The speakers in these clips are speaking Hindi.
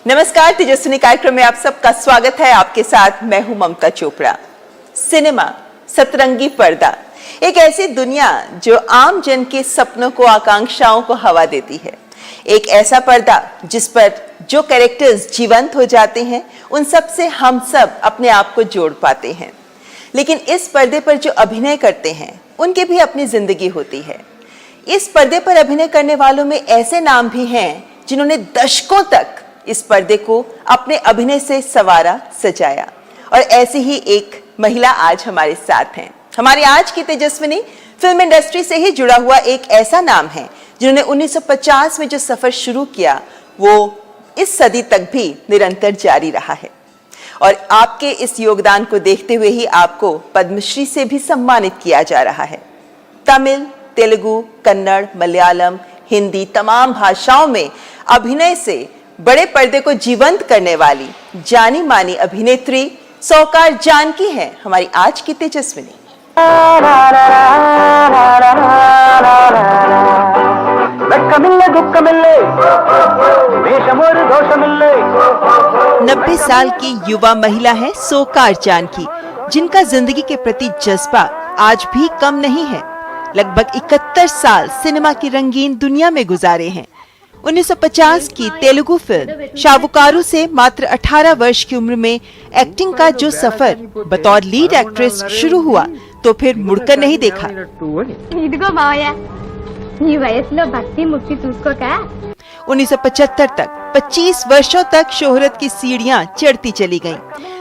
नमस्कार, तेजस्विनी कार्यक्रम में आप सबका स्वागत है। आपके साथ मैं हूं ममता चोपड़ा। सिनेमा, सतरंगी पर्दा, एक ऐसी दुनिया जो आम जन के सपनों को, आकांक्षाओं को हवा देती है। एक ऐसा पर्दा जिस पर जो कैरेक्टर्स जीवंत हो जाते हैं, उन सब से हम सब अपने आप को जोड़ पाते हैं। लेकिन इस पर्दे पर जो अभिनय करते हैं, उनकी भी अपनी जिंदगी होती है। इस पर्दे पर अभिनय करने वालों में ऐसे नाम भी हैं जिन्होंने दशकों तक इस पर्दे को अपने अभिनय से संवारा, सजाया। और ऐसी ही एक महिला आज हमारे साथ हैं। हमारी आज की तेजस्विनी फिल्म इंडस्ट्री से ही जुड़ा हुआ एक ऐसा नाम है जिन्होंने 1950 में जो सफर शुरू किया, वो इस सदी तक भी निरंतर जारी रहा है। और आपके इस योगदान को देखते हुए ही आपको पद्मश्री से भी सम्मानित किया जा रहा है। तमिल, तेलुगु, कन्नड़, मलयालम, हिंदी, तमाम भाषाओं में अभिनय से बड़े पर्दे को जीवंत करने वाली जानी मानी अभिनेत्री सौकार जानकी है हमारी आज की तेजस्विनी। 90 साल की युवा महिला है सौकार जानकी, जिनका जिंदगी के प्रति जज्बा आज भी कम नहीं है। लगभग 71 साल सिनेमा की रंगीन दुनिया में गुजारे हैं। 1950 की तेलुगु फिल्म शावुकारु से मात्र 18 वर्ष की उम्र में एक्टिंग का जो सफर बतौर लीड एक्ट्रेस शुरू हुआ, तो फिर मुड़कर नहीं देखा। 1975 तक 25 वर्षों तक शोहरत की सीढ़ियां चढ़ती चली गईं।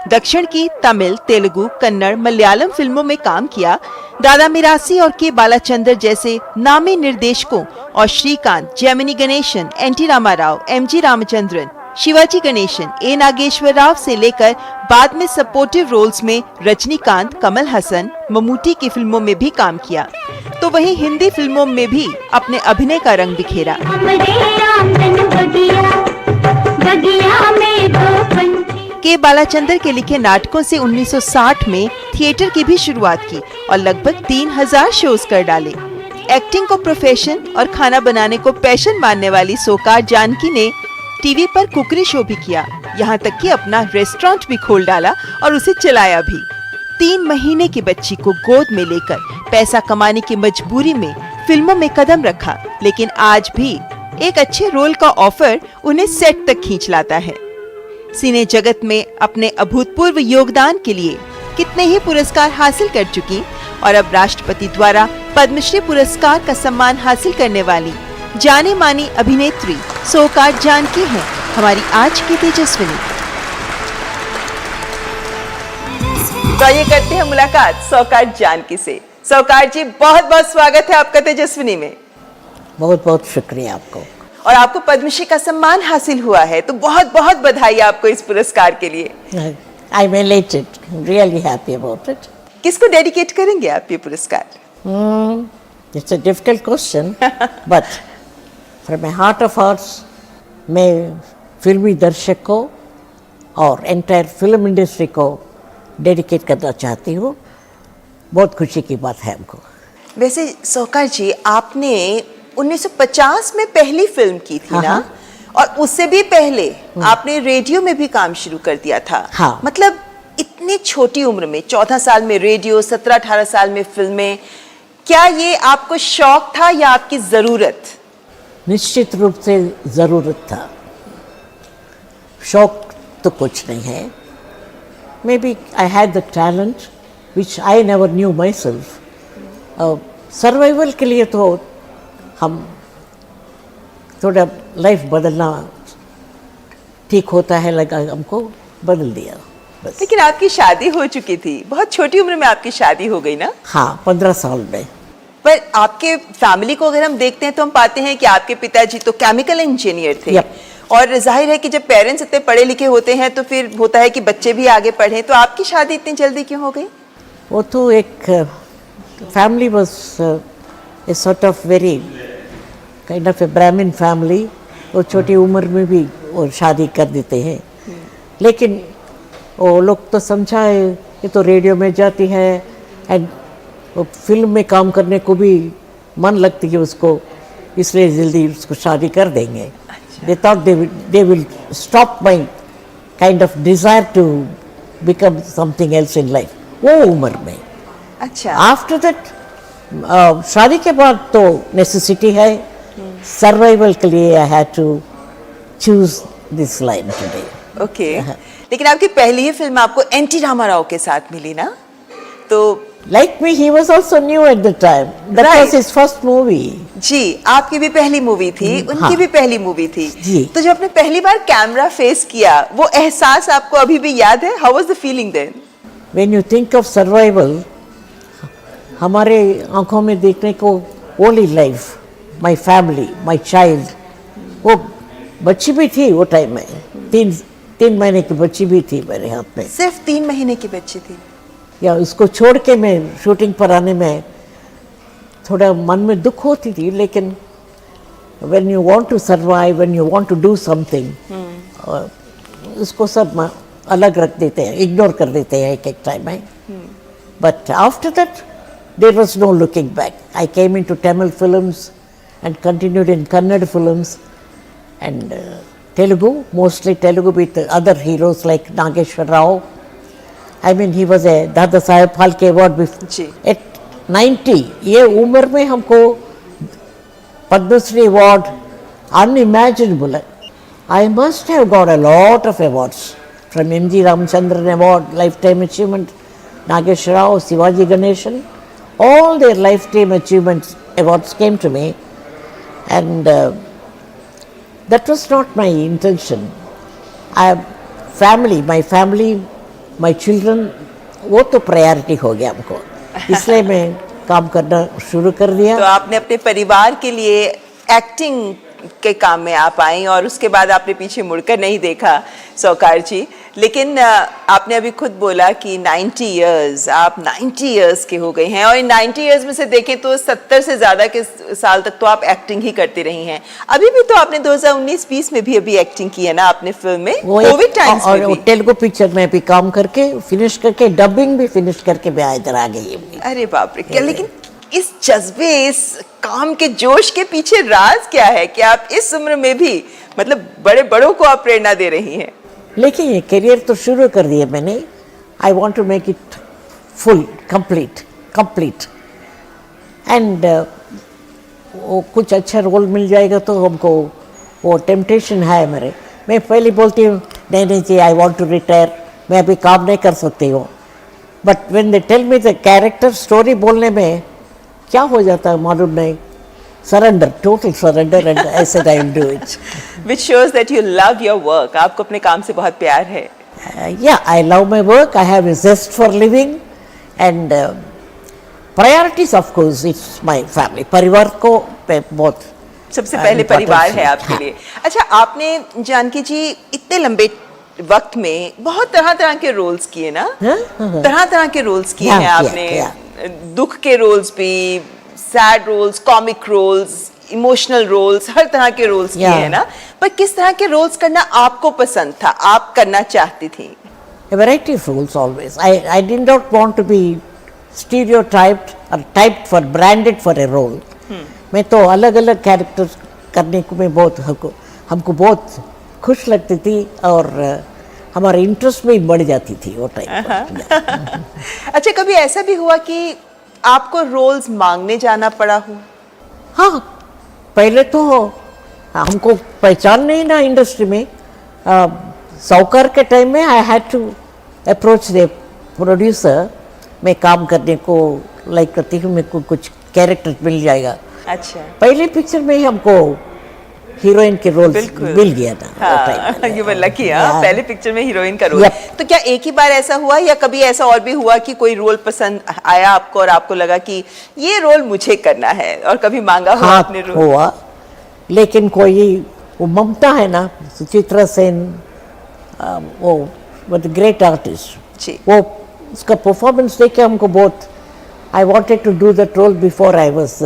दक्षिण की तमिल, तेलुगु, कन्नड़, मलयालम फिल्मों में काम किया। दादा मिरासी और के बालाचंदर जैसे नामी निर्देशकों और Srikanth, Gemini Ganesan, N T. Rama Rao, M G. Ramachandran, Sivaji Ganesan, A. Nageswara Rao से लेकर बाद में सपोर्टिव रोल्स में रजनीकांत, कमल हसन, ममूटी की फिल्मों में भी काम किया। तो वहीं हिंदी फिल्मों में भी अपने अभिनय का रंग बिखेरा। के बालाचंदर के लिखे नाटकों से 1960 में थिएटर की भी शुरुआत की और लगभग 3000 शोज कर डाले। एक्टिंग को प्रोफेशन और खाना बनाने को पैशन मानने वाली सौकार जानकी ने टीवी पर कुकरी शो भी किया, यहाँ तक कि अपना रेस्टोरेंट भी खोल डाला और उसे चलाया भी। 3 महीने की बच्ची को गोद में लेकर पैसा कमाने की मजबूरी में फिल्मों में कदम रखा, लेकिन आज भी एक अच्छे रोल का ऑफर उन्हें सेट तक खींच लाता है। सिने जगत में अपने अभूतपूर्व योगदान के लिए कितने ही पुरस्कार हासिल कर चुकी और अब राष्ट्रपति द्वारा पद्मश्री पुरस्कार का सम्मान हासिल करने वाली जाने मानी अभिनेत्री सौकार जानकी है हमारी आज की तेजस्विनी। तो ये करते हैं मुलाकात सौकार जानकी से। सौकार जी, बहुत बहुत स्वागत है आपका तेजस्विनी में। बहुत बहुत शुक्रिया आपको। और आपको पद्मश्री का सम्मान हासिल हुआ है, तो बहुत बहुत बधाई आपको इस पुरस्कार के लिए। I am elated, really happy about it. किसको डेडिकेट करेंगे आप ये पुरस्कार? It's a difficult question, but from my heart of hearts मैं फिल्मी दर्शक को और एंटायर फिल्म इंडस्ट्री को डेडिकेट करना चाहती हूँ। बहुत खुशी की बात है हमको। वैसे सौकार जी, आपने 1950 में पहली फिल्म की थी ना, और उससे भी पहले आपने रेडियो में भी काम शुरू कर दिया था। हाँ। मतलब इतनी छोटी उम्र में, 14 साल में रेडियो, 17-18 साल में फिल्में, क्या ये आपको शौक था या आपकी जरूरत? निश्चित रूप से जरूरत था, शौक तो कुछ नहीं है। Maybe I had the talent which I never knew myself. Survival के लिए तो हम थोड़ा लाइफ बदलना ठीक होता है, लगा हमको बदल दिया बस। लेकिन आपकी शादी हो चुकी थी, बहुत छोटी उम्र में आपकी शादी हो गई ना? हाँ, 15 साल में। पर आपके फैमिली को अगर हम देखते हैं तो हम पाते हैं कि आपके पिताजी तो केमिकल इंजीनियर थे। और जाहिर है कि जब पेरेंट्स इतने पढ़े लिखे होते हैं तो फिर होता है कि बच्चे भी आगे पढ़ें। तो आपकी शादी इतनी जल्दी क्यों हो गई? वो तो एक family was a sort of very kind of a Brahmin family. वो छोटी उम्र में भी वो शादी कर देते हैं, लेकिन वो लोग तो समझा है ये तो रेडियो में जाती है एंड वो फिल्म में काम करने को भी मन लगती है उसको, इसलिए जल्दी उसको शादी कर देंगे। They thought they will stop my kind of desire to become something else in life. वो उम्र में. अच्छा. After that, शादी के बाद तो नेसेसिटी है. सर्वाइवल के लिए I had to choose this line today. Okay. लेकिन आपकी पहली ही फिल्म आपको एनटी रामाराव के साथ मिली ना, तो Like me, he was also new at the time. That Right. was his first movie. जी, आपकी भी पहली मूवी थी, उनकी हाँ. भी पहली मूवी थी. जी. तो जब आपने पहली बार कैमरा फेस किया, वो एहसास आपको अभी भी याद है? How was the feeling then? When you think of survival, हमारे आंखों में देखने को only life, my family, my child. वो बच्ची भी थी वो टाइम में. तीन महीने की बच्ची भी थी मेरे हाथ में. सिर्फ 3 महीने की बच्ची थी. या उसको छोड़ के मैं शूटिंग पर आने में थोड़ा मन में दुख होती थी, लेकिन when you want to survive, when you want to do something, उसको सब अलग रख देते हैं, इग्नोर कर देते हैं एक टाइम में. But after that, there was no looking back. I came into Tamil films and continued in Kannada films and Telugu, mostly Telugu with other heroes like Nageshwar Rao. I mean, he was a Dada Saheb Phalke award ji. at 90. ये उम्र में हमको Padma Shri award unimaginable. I must have got a lot of awards from M.G. Ramachandran Award, Lifetime Achievement, Nageshwar Rao, Shivaji Ganeshan. All their lifetime achievements awards came to me, and that was not my intention. My family, my children, वो तो प्रायोरिटी हो गया हमको, इसलिए मैं काम करना शुरू कर दिया. तो आपने अपने परिवार के लिए एक्टिंग के काम में आप आई और उसके बाद आपने पीछे मुड़कर नहीं देखा सौकार जी. लेकिन आपने अभी खुद बोला कि 90 इयर्स, आप 90 इयर्स के हो गए हैं और इन 90 इयर्स में से देखें तो 70 से ज़्यादा के साल तक तो आप एक्टिंग ही करती रही हैं. अभी भी तो आपने 2019-20 में भी अभी एक्टिंग की है ना आपने फिल्म में, कोविड टाइम्स में भी. तेलुगु पिक्चर में भी काम करके फिनिश करके, डबिंग भी फिनिश करके मैं इधर आ गई. अरे बाप रे. क्या लेकिन इस जज्बे, इस काम के जोश के पीछे राज क्या है कि आप इस उम्र में भी मतलब बड़े बड़ों को आप प्रेरणा दे रही हैं? लेकिन ये करियर तो शुरू कर दिया मैंने. I want to make it full, complete and वो कुछ अच्छा रोल मिल जाएगा तो हमको वो टेम्पटेशन है मेरे. मैं पहले बोलती हूँ नहीं जी, आई वॉन्ट टू रिटायर, मैं अभी काम नहीं कर सकती हूँ. But when they tell me the character story बोलने में क्या हो जाता है मालूम नहीं. Surrender, total surrender, and I said I will do it. Which shows that you love your work. आपको अपने काम से बहुत प्यार है. Yeah, I love my work. I have a zest for living, and priorities, of course, it's my family. परिवार को बहुत सबसे पहले परिवार है आपके लिए. अच्छा, आपने जानकी जी इतने लंबे वक्त में बहुत तरह के रोल्स किए ना, तरह के रोल्स किए हैं आपने. दुख के रोल्स भी, sad roles, comic roles, emotional roles, हर तरह के रोल्स किए हैं ना. पर किस तरह के रोल्स करना आपको पसंद था, आप करना चाहती थी? A variety of roles always. I did not want to be stereotyped or typed for, branded for a role. मैं तो अलग अलग कैरेक्टर्स करने को मैं बहुत हमको बहुत खुश लगती थी और हमारा इंटरेस्ट में बढ़ जाती थी वो टाइम. अच्छा, कभी ऐसा भी हुआ कि आपको रोल्स मांगने जाना पड़ा हो? हाँ, पहले तो हमको पहचान नहीं ना इंडस्ट्री में. सौकर के टाइम में I had to approach the producer. मैं काम करने को लाइक करती हूँ, मेरे को कुछ कैरेक्टर मिल जाएगा. अच्छा, पहले पिक्चर में ही हमको हीरोइन के रोल मिल गया था. हाँ, you were lucky, हाँ, पहले पिक्चर में हीरोइन का रोल. तो क्या एक ही बार ऐसा हुआ या कभी ऐसा और भी हुआ कि कोई रोल पसंद आया आपको और आपको लगा कि ये रोल मुझे करना है, और कभी मांगा हुआ आपने रोल? हुआ, लेकिन कोई वो ममता है ना, सुचित्रा सेन, वो ग्रेट आर्टिस्ट, वो उसका परफॉर्मेंस देख के हमको बहुत, I wanted to do that role before I was,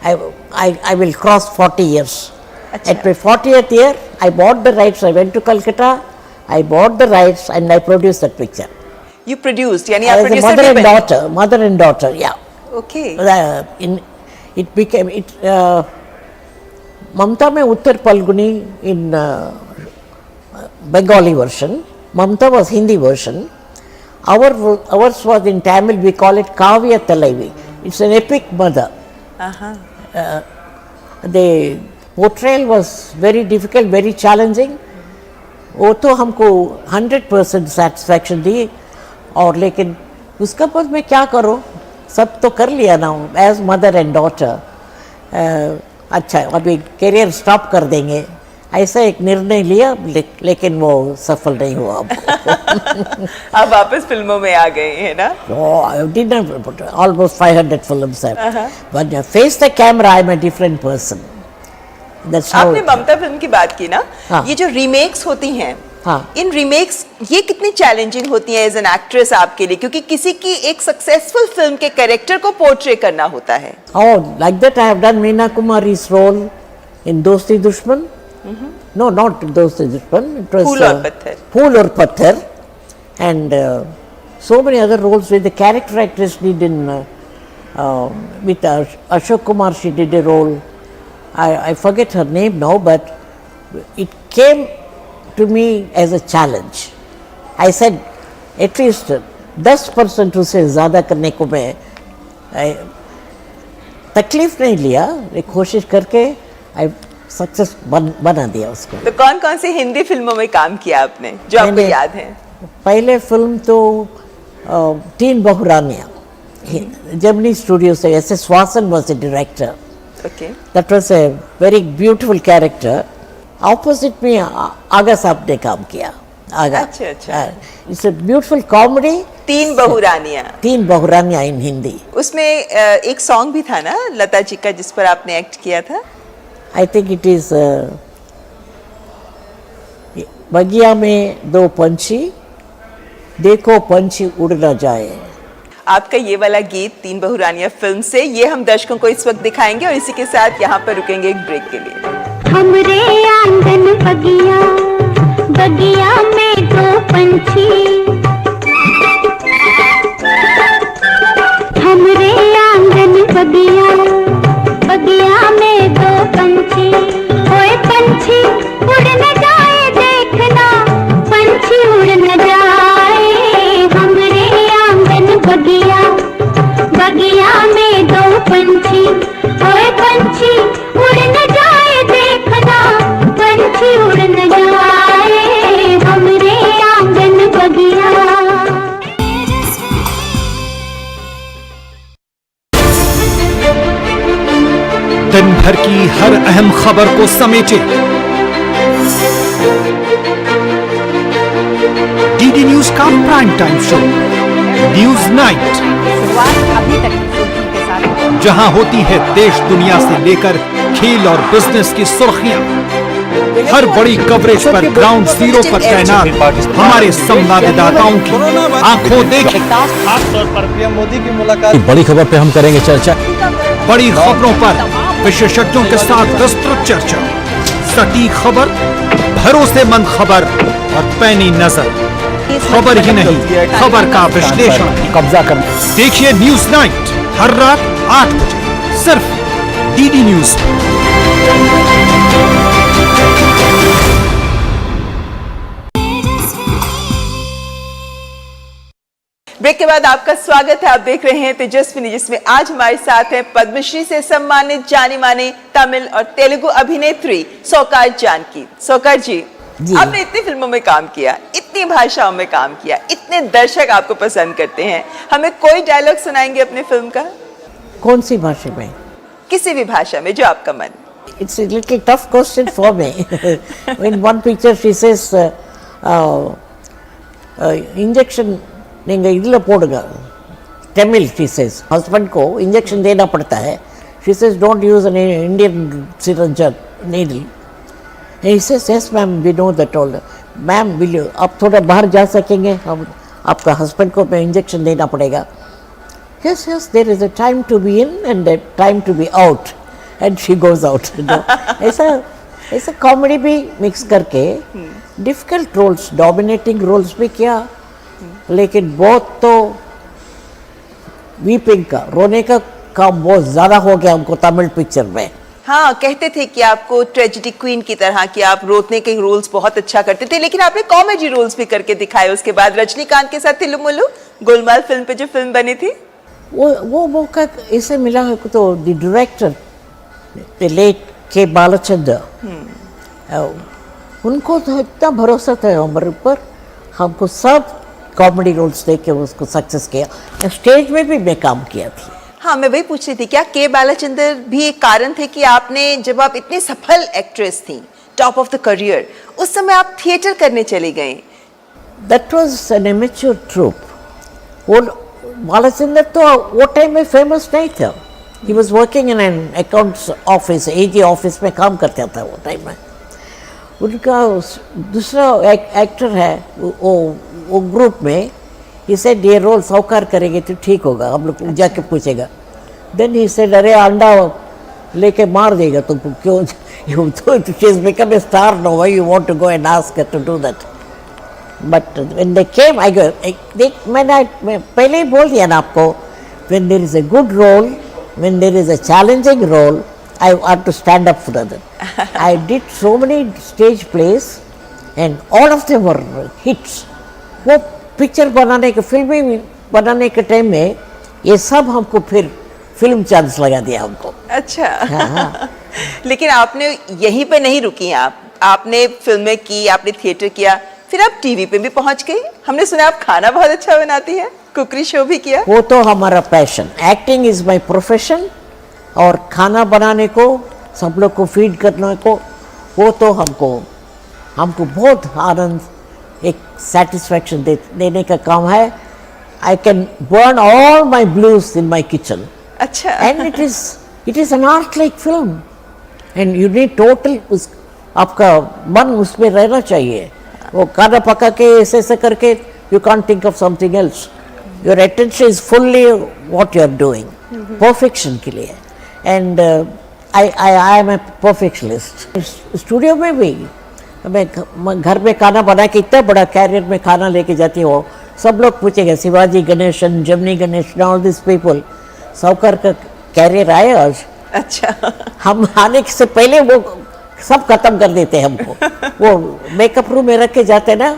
I will cross 40 years. At my 40th year, I bought the rights. I went to Calcutta. I bought the rights and I produced that picture. You produced, यानी I आप was a producer mother and daughter, yeah. Okay. It became Mamta में उत्तर Palguni in Bengali version. Mamta was Hindi version. Ours was in Tamil, we call it Kavya Talaivi. It's an epic mother. The portrayal was very difficult, very challenging. वो तो हमको 100% सेटिस्फैक्शन दी, और लेकिन उसका बाद मैं क्या करूँ, सब तो कर लिया ना एज मदर एंड डॉटर. अच्छा अभी करियर स्टॉप कर देंगे ऐसा एक निर्णय लिया, लेकिन वो सफल नहीं हुआ. आप वापस फिल्मों में आ गए हैं ना? I did not, almost 500 films. But face the camera, I am a different person. That's how. आपने ममता फिल्म की बात की ना? हाँ. ये जो रीमेक्स होती हैं, हाँ. इन रीमेक्स ये कितनी चैलेंजिंग होती है एज एन एक्ट्रेस आपके लिए, क्योंकि किसी की एक सक्सेसफुल फिल्म के कैरेक्टर को पोर्ट्रे करना होता है. Oh, like that I have done Meena Kumari's role in Dosti Dushman. No, not Dosti Dushman. It was Phool Aur Patthar. Phool Aur Patthar, and so many other roles where the character actress did in with Ashok Kumar. She did a role. I forget her name now, but it came to me as a challenge. I said, at least 10% उससे ज़्यादा करने को मैं तकलीफ नहीं लिया, एक कोशिश करके आई सक्सेस बना दिया उसको. तो कौन कौन सी हिंदी फिल्मों में काम किया आपने जो आपको याद है? पहले फिल्म तो तीन बहुरानियाँ, जेमिनी स्टूडियो से. ऐसे स्वासन was the director. Okay. That was a very beautiful character. Opposite में आगा साहब ने काम किया. आगा. अच्छा. It's a beautiful comedy. तीन बहुरानियाँ. तीन बहुरानियाँ in हिंदी. उसमें एक सॉन्ग भी था ना लता जी का जिस पर आपने एक्ट किया था? I think it is बगिया में दो पंछी, देखो पंछी उड़ न जाए. आपका ये वाला गीत तीन बहुरानियां फिल्म से, ये हम दर्शकों को इस वक्त दिखाएंगे और इसी के साथ यहाँ पर रुकेंगे एक ब्रेक के लिए. हमरे आंगन बगिया, बगिया में दो पंछी, हमरे आंगन बगिया, बगिया में दो पंछी, ओए पंछी उड़ न जाए देखना, पंछी उड़ न जाए. हमरे आंगन बगिया, बगिया में दो पंछी, ओए पंछी उड़ न जाए देखना, पंछी उड़ न जाए. हमरे आंगन बगिया. दिन भर की हर अहम खबर को समेटे डीडी न्यूज का prime time show news night, जहां होती है देश दुनिया से लेकर खेल और बिजनेस की सुर्खियां. हर बड़ी कवरेज पर ग्राउंड जीरो पर तैनात हमारे संवाददाताओं की आंखों देखी. खासतौर पर पीएम मोदी की मुलाकात. बड़ी खबर पे हम करेंगे चर्चा. बड़ी खबरों पर विशेषज्ञों के साथ विस्तृत चर्चा. सटीक खबर, भरोसेमंद खबर और पैनी नजर. खबर ही नहीं, खबर का विश्लेषण. कब्जा कर. देखिए न्यूज नाइट हर रात 8 बजे सिर्फ डीडी न्यूज. ब्रेक के बाद आपका स्वागत है. आप देख रहे हैं तेजस्विनी, जिसमें आज हमारे साथ हैं पद्मश्री से सम्मानित जानी माने तमिल और तेलुगु अभिनेत्री सौकार जानकी. सौकार जी, आपने इतनी फिल्मों में काम किया, इतनी भाषाओं में काम किया, इतने दर्शक आपको पसंद करते हैं. हमें कोई डायलॉग सुनाएंगे अपने फिल्म का? कौन सी भाषा में? किसी भी भाषा में जो आपका मन. It's a little tough question for me. In one picture she says injection नहीं इधर पोड़गा. तमिल she says husband को इंजेक्शन देना पड़ता है. She says don't use an Indian syringe needle. He says yes ma'am we know that all. Ma'am will you आप थोड़ा बाहर जा सकेंगे, हम आपका हस्बैंड को मैं इंजेक्शन देना पड़ेगा. Yes there is a time to be in and a time to be out and she goes out. ऐसा कॉमेडी भी मिक्स करके डिफिकल्ट रोल्स, डोमिनेटिंग रोल्स भी किया, लेकिन बहुत तो वीपिंग का, रोने का काम बहुत ज़्यादा हो गया हमको तमिल पिक्चर में. हाँ, कहते थे कि आपको ट्रेजेडी क्वीन की तरह कि आप रोतने के रोल्स बहुत अच्छा करते थे, लेकिन आपने कॉमेडी रोल्स भी करके दिखाए। उसके बाद रजनीकांत के साथ तिलुमुल्लु, गोलमाल फिल्म पे जो फिल्म बनी थी, वो मौका इसे मिला है तो द डायरेक्टर द लेट के बालचंद्र, उनको तो इतना भरोसा था हमारे ऊपर, हमको सब कॉमेडी रोल्स दे के उसको सक्सेस किया। स्टेज में भी मैं काम किया थी। हाँ, मैं वही पूछ रही थी, क्या के बालाचंद्र भी एक कारण थे कि आपने, जब आप इतनी सफल एक्ट्रेस थी, टॉप ऑफ द करियर, उस समय आप थिएटर करने चली गई? That was an amateur troupe. वो बालाचंद्र तो वो टाइम में फेमस नहीं था। He was working in an accounts office, AG office में काम करता था वो टाइम में। उनका दूसरा एक्टर है वो ग्रुप में, he said ये रोल साहूकार करेंगे तो ठीक होगा, हम लोग जाके पूछेगा। देन ही सेड अरे अंडा लेके मार देगा तुमको, क्यों you she has become a star now, why you want to go and ask her to do that? But when they came, मैं पहले ही बोल दिया ना आपको, when there is a good role, when there is a challenging role, I want to stand up for that. I did so many stage plays and all of them were hits. वो पिक्चर बनाने के, फिल्में बनाने के टाइम में ये सब हमको फिर फिल्म चांस लगा दिया हमको। अच्छा। हाँ। लेकिन आपने यहीं पे नहीं रुकी, आपने फिल्में की, आपने थिएटर किया, फिर आप टीवी पे भी पहुंच गई। हमने सुना आप खाना बहुत अच्छा बनाती है, कुकरी शो भी किया। वो तो हमारा passion, acting is my profession, और खाना बनाने को, सब लोग को फीड करने को, वो तो हमको बहुत आनंद, एक सेटिस्फैक्शन देने का काम है। I can burn all my blues in my kitchen. अच्छा। And it is an art like film, and you need total, आपका मन उसमें रहना चाहिए। वो खाना पका के ऐसे ऐसे करके you can't think of something else, your attention is fully what you are doing, perfection के लिए। And I am a perfectionist. Studio में भी मैं घर में खाना बना के इतना बड़ा कैरियर में खाना लेके जाती हूँ, सब लोग पूछेंगे शिवाजी गणेशन, जमनी गणेशन, ऑल दिस पीपल, साहूकार का कैरियर आए आज। अच्छा। हम आने से पहले वो सब खत्म कर देते हैं हमको। वो मेकअप रूम में रख के जाते ना,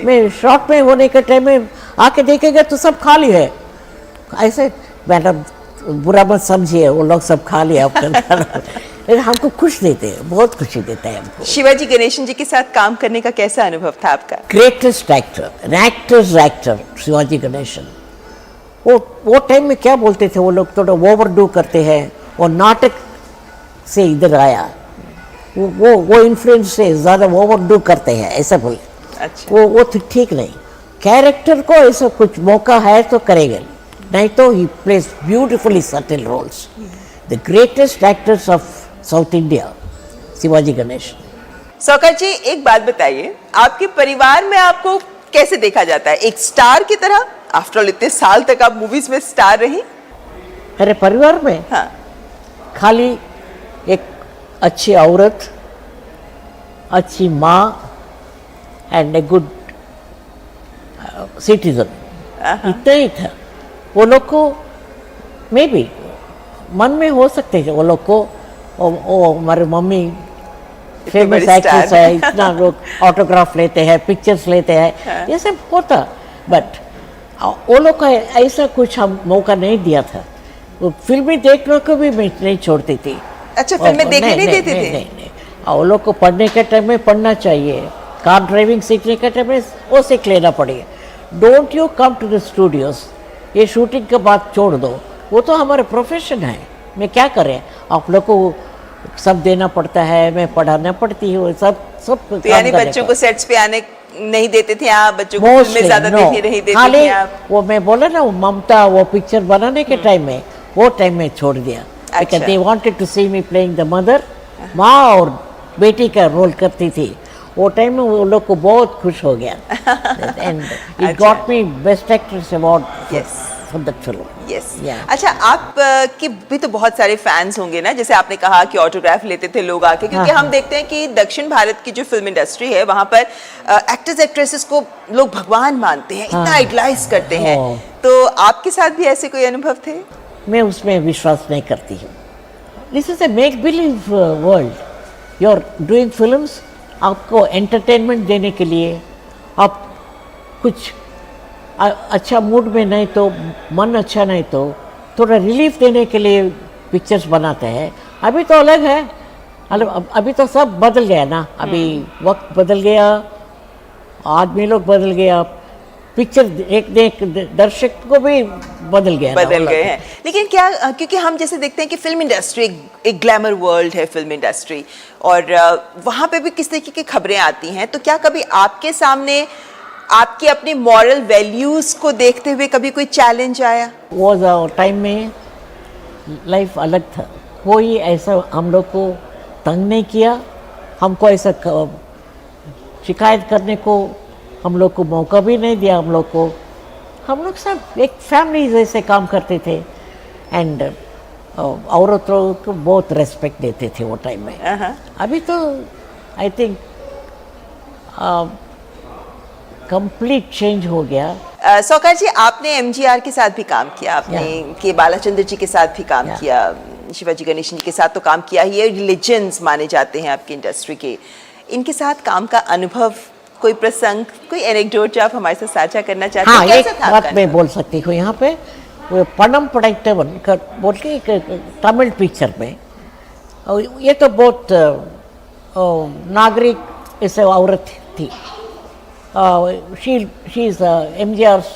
मैं शॉर्ट में होने के टाइम में आके देखेगा तो सब खाली है। ऐसे मैडम बुरा मत समझिए, वो लोग सब खा लिया अपना। हमको खुश देते हैं, बहुत खुशी देता है हमको। शिवाजी गणेशन जी के साथ काम करने का कैसा अनुभव था आपका? Greatest actor, actor Shivaji Ganesan. वो टाइम में क्या बोलते थे वो लोग, थोड़ा ओवरडू करते हैं, और नाटक से इधर आया, वो इन्फ्लुएंस से ज़्यादा ओवरडू करते हैं, ऐसा बोले। अच्छा। वो तो ठीक नहीं, कैरेक्टर को ऐसा कुछ मौका है तो करेंगे, नहीं तो he plays beautifully subtle roles. The greatest actors of south India, Shivaji Ganesan. Sowcar ji, एक बात बताइए, आपके परिवार में आपको कैसे देखा जाता है? एक स्टार की तरह? आफ्टर ऑल इतने साल तक आप मूवीज में स्टार रही। मेरे परिवार में हाँ। खाली एक अच्छी औरत, अच्छी माँ, एंड ए गुड सिटीजन, इतना ही था। वो लोग को मे भी मन में हो सकते थे वो लोग को, ओ हमारे मम्मी फेमस एक्ट्रेस है, इतना लोग ऑटोग्राफ लेते हैं, पिक्चर्स लेते हैं, ये सब होता। बट वो लोग का ऐसा कुछ हम मौका नहीं दिया था। वो फिल्में देखने को भी मैं नहीं छोड़ती थी। अच्छा, फिल्में देखने नहीं देते थे? नहीं। वो लोग को पढ़ने के टाइम में पढ़ना चाहिए, कार ड्राइविंग सीखने के टाइम में वो सीख लेना पड़ेगा। Don't you come to the studios, ये शूटिंग का बात छोड़ दो, वो तो हमारा प्रोफेशन है। मैं क्या करें, आप लोग को सब देना पड़ता है, मैं पढ़ाना पड़ती हूँ, सब तो यानी बच्चों को सेट्स पे आने नहीं देते थे आप? बच्चों को फिल्में ज्यादा देखने नहीं देते थे आप? वो मैं बोला ना, वो ममता, वो पिक्चर बनाने के टाइम में, वो टाइम में छोड़ दिया। Because they wanted to see me playing the mother, माँ और बेटी का रोल करती थी। वो टाइम में वो लोग को बहुत खुश हो गया। And it got me Best Actress Award for that film. Yes. अच्छा, आप के भी तो बहुत सारे फैंस होंगे ना, जैसे आपने कहा कि ऑटोग्राफ लेते थे लोग आके, क्योंकि हम देखते हैं कि दक्षिण भारत की जो फिल्म इंडस्ट्री है, वहाँ पर एक्टर्स एक्ट्रेसेस को लोग भगवान मानते हैं, इतना आइडलाइज करते हैं। तो आपके साथ भी ऐसे कोई अनुभव थे? मैं उसमें विश्वास नहीं करती हूँ। This is a make believe world. You are doing films, आपको एंटरटेनमेंट देने के लिए, आप कुछ अच्छा मूड में नहीं तो, मन अच्छा नहीं तो थोड़ा रिलीफ देने के लिए पिक्चर्स बनाते हैं। अभी तो अलग है, अभी तो सब बदल गया ना, अभी वक्त बदल गया, आदमी लोग बदल गया, पिक्चर देख दर्शक को भी बदल गया, बदल गए हैं। लेकिन क्या, क्योंकि हम जैसे देखते हैं कि फिल्म इंडस्ट्री एक ग्लैमर वर्ल्ड है, फिल्म इंडस्ट्री, और वहाँ पे भी किस तरीके की खबरें आती हैं, तो क्या कभी आपके सामने आपकी अपनी मॉरल वैल्यूज को देखते हुए कभी कोई चैलेंज आया? वो टाइम में लाइफ अलग था, कोई ऐसा हम लोग को तंग नहीं किया, हमको ऐसा शिकायत करने को हम लोग को मौका भी नहीं दिया। हम लोग सब एक फैमिली जैसे काम करते थे, एंड औरतों को बहुत रेस्पेक्ट देते थे वो टाइम में। अभी तो आई थिंक कंप्लीट चेंज हो गया। सौकार जी, आपने एमजीआर के साथ भी काम किया, आपने के बालाचंद्र जी के साथ भी काम किया, शिवाजी गणेशन जी के साथ तो काम किया ही है, लेजेंड्स माने जाते हैं आपकी इंडस्ट्री के। इनके साथ काम का अनुभव, कोई प्रसंग, कोई एनेक्डोट जो आप हमारे साथ साझा करना चाहते हैं? हाँ, एक बात मैं बोल सकती हूँ यहाँ पे, वो पणम पड़ाइटवन बोल के एक तमिल पिक्चर में, ये तो बहुत नागरिक ऐसे औरत थी, she is MGR's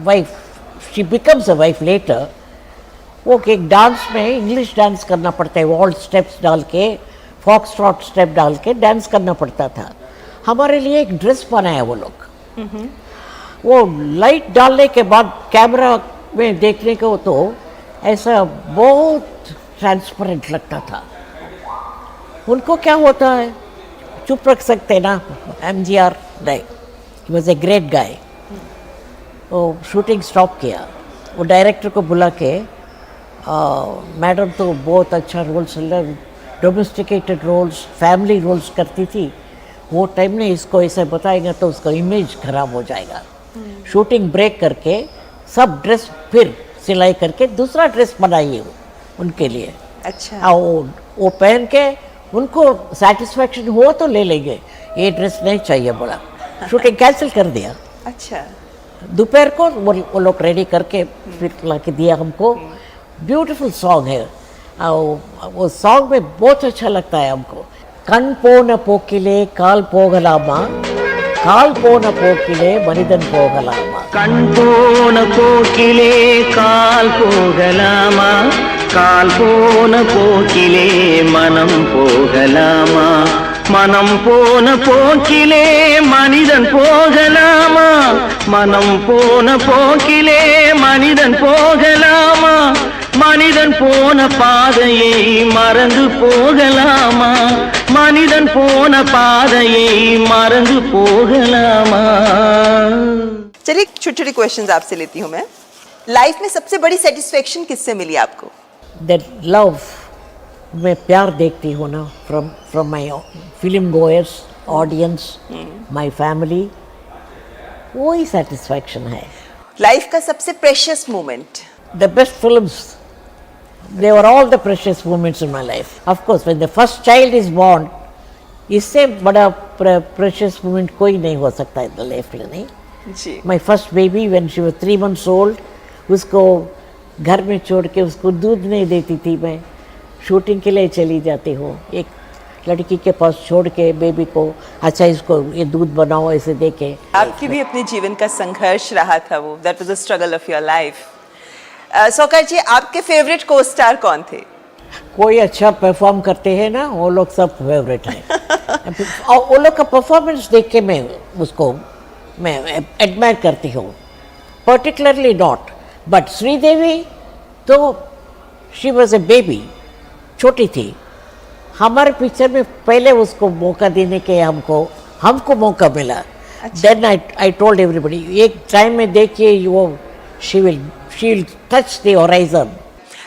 wife, she becomes a wife later। वो एक डांस में इंग्लिश डांस करना पड़ता है, वॉल्ट स्टेप्स डाल के, फॉक्स ट्रॉट स्टेप डाल के डांस करना पड़ता था। हमारे लिए एक ड्रेस बनाया वो लोग, वो लाइट डालने के बाद कैमरा में देखने को तो ऐसा बहुत ट्रांसपेरेंट लगता था। उनको क्या होता है, चुप रख सकते ना, एमजीआर नहीं, he was a great guy. वो शूटिंग स्टॉप किया, वो डायरेक्टर को बुला के, मैडम तो बहुत अच्छा roles, domesticated roles, family roles करती थी, वो टाइम में इसको ऐसे बताएगा तो उसका इमेज खराब हो जाएगा। शूटिंग ब्रेक करके सब ड्रेस फिर सिलाई करके दूसरा ड्रेस बनाइए उनके लिए। अच्छा। वो पहन के उनको सेटिस्फैक्शन हो तो ले लेंगे, ये ड्रेस नहीं चाहिए बोला, शूटिंग कैंसिल कर दिया। अच्छा। दोपहर को वो लोग रेडी करके फिर ला के दिया हमको। ब्यूटीफुल सॉन्ग है, वो सॉन्ग में बहुत अच्छा लगता है हमको। कण पोन पोकिले काल पोगलामा, काल पोन पोकिले मनिदन पोगलामा, कण पोन पोकिले काल पोगलामा, काल पोन पोकिले मनम पोगलामा, मनम पोन पोकिले मनिदन पोगलामा, मनम पोन पोकिले मनिदन पोगलामा, மனிதன் போன பாதையை மறந்து போகலாமா, மனிதன் போன பாதையை மறந்து போகலாமா। चलिए छोटे छोटे क्वेश्चंस आपसे लेती हूँ मैं। लाइफ में सबसे बड़ी सेटिस्फेक्शन किससे मिली आपको? दैट लव, मैं प्यार देखती हूँ ना, from my film goers, audience, my family, वही सेटिस्फैक्शन है। लाइफ का सबसे precious moment? The best films, they were all the precious moments in my life. Of course, when the first child is born, इससे बड़ा precious moment कोई नहीं हो सकता है लाइफ में, नहीं जी। My first baby when she was 3 months old, उसको घर में छोड़ के, उसको दूध नहीं देती थी, मैं शूटिंग के लिए चली जाती हूँ, एक लड़की के पास छोड़ के बेबी को, अच्छा इसको ये दूध बनाओ ऐसे दे के। आपकी भी अपने जीवन का संघर्ष रहा था वो, that was the struggle of your life. Sowcar ji, आपके फेवरेट को स्टार कौन थे? कोई अच्छा परफॉर्म करते हैं ना, वो लोग सब फेवरेट हैं। और वो लोग का परफॉर्मेंस देख के मैं एडमायर करती हूँ, पर्टिकुलरली नॉट, बट श्रीदेवी तो शी वॉज ए बेबी, छोटी थी। हमारे पिक्चर में पहले उसको मौका देने के हमको मौका मिला। देन आई टोल्ड एवरीबडी, एक टाइम में देखिए वो she will touch the horizon.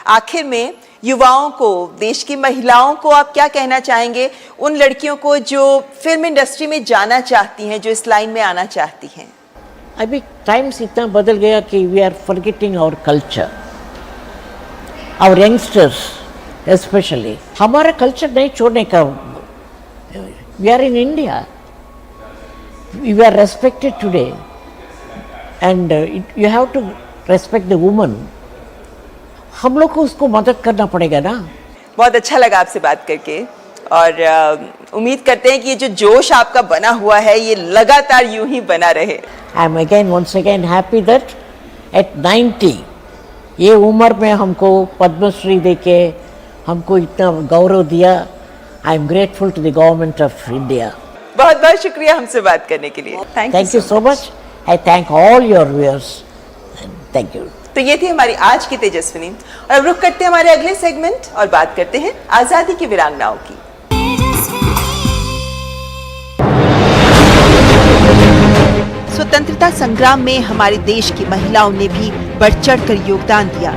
आखिर में युवाओं को, देश की महिलाओं को आप क्या कहना चाहेंगे, उन लड़कियों को जो फिल्म इंडस्ट्री में जाना चाहती हैं, जो इस लाइन में आना चाहती हैं? अभी टाइम्स इतना बदल गया कि we are forgetting our culture. our youngsters especially. हमारा कल्चर नहीं छोड़ने का. We are in India. We are respected today, and you have to respect the woman. हम लोग को उसको मदद करना पड़ेगा ना. बहुत अच्छा लगा आपसे बात करके और उम्मीद करते हैं कि ये जो जोश आपका बना हुआ है ये लगातार यूं ही बना रहे. I am once again happy that at 90 ये उम्र में हमको पद्मश्री देके हमको इतना गौरव दिया. I am grateful to the government of India. बहुत बहुत शुक्रिया हमसे बात करने के लिए. Thank you so much. I thank all your viewers. Thank you. तो ये थी हमारी आज की तेजस्विनी और अब रुख करते हैं हमारे अगले सेगमेंट और बात करते हैं आजादी की वीरांगनाओं की. स्वतंत्रता संग्राम में हमारे देश की महिलाओं ने भी बढ़ चढ़कर योगदान दिया,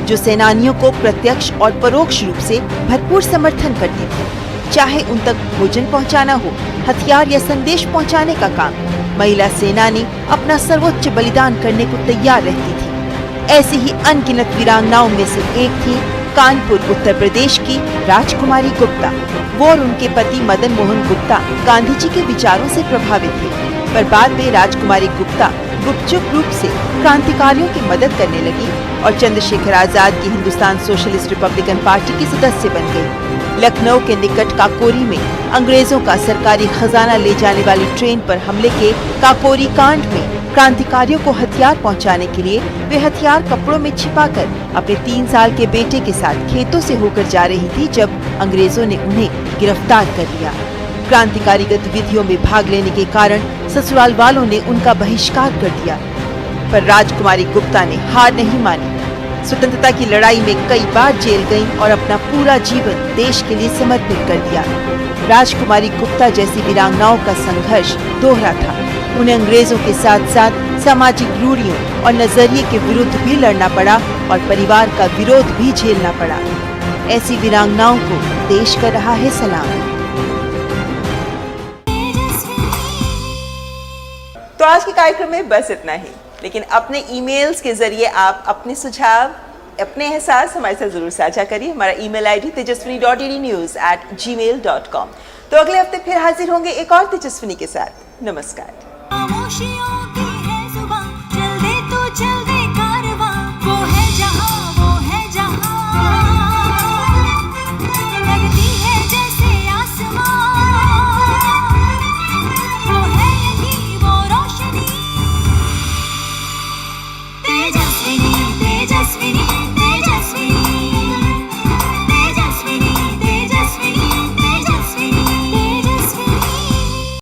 जो सेनानियों को प्रत्यक्ष और परोक्ष रूप से भरपूर समर्थन करती थी. चाहे उन तक भोजन पहुंचाना हो, हथियार या संदेश पहुंचाने का काम, महिला सेनानी अपना सर्वोच्च बलिदान करने को तैयार रहती थी. ऐसी ही अनगिनत वीरांगनाओं में से एक थी कानपुर उत्तर प्रदेश की राजकुमारी गुप्ता. वो और उनके पति मदन मोहन गुप्ता गांधी जी के विचारों से प्रभावित थे, पर बाद में राजकुमारी गुप्ता गुपचुप रूप से क्रांतिकारियों की मदद करने लगी और चंद्रशेखर आजाद की हिंदुस्तान सोशलिस्ट रिपब्लिकन पार्टी की सदस्य बन गई. लखनऊ के निकट काकोरी में अंग्रेजों का सरकारी खजाना ले जाने वाली ट्रेन पर हमले के काकोरी कांड में क्रांतिकारियों को हथियार पहुंचाने के लिए वे हथियार कपड़ों में छिपाकर अपने 3 साल के बेटे के साथ खेतों से होकर जा रही थी जब अंग्रेजों ने उन्हें गिरफ्तार कर लिया. क्रांतिकारी गतिविधियों में भाग लेने के कारण ससुराल वालों ने उनका बहिष्कार कर दिया, पर राजकुमारी गुप्ता ने हार नहीं मानी. स्वतंत्रता की लड़ाई में कई बार जेल गईं और अपना पूरा जीवन देश के लिए समर्पित कर दिया. राजकुमारी गुप्ता जैसी वीरांगनाओं का संघर्ष दोहरा था. उन्हें अंग्रेजों के साथ साथ सामाजिक रूढ़ियों और नजरिए के विरुद्ध भी लड़ना पड़ा और परिवार का विरोध भी झेलना पड़ा. ऐसी वीरांगनाओं को देश कर रहा है सलाम. तो आज के कार्यक्रम में बस इतना ही, लेकिन अपने ईमेल्स के जरिए आप अपने सुझाव, अपने एहसास हमारे साथ जरूर साझा करिए. हमारा ईमेल आईडी tejaswini.ednews@gmail.com. तो अगले हफ्ते फिर हाजिर होंगे एक और तेजस्विनी के साथ. नमस्कार. खामोशियों की है जुबां, चल दे तो चल दे कारवां, वो है जहां, वो है जहां, लगती है जैसे आसमां, वो है यही वो रोशनी, तेजस्विनी तेजस्विनी.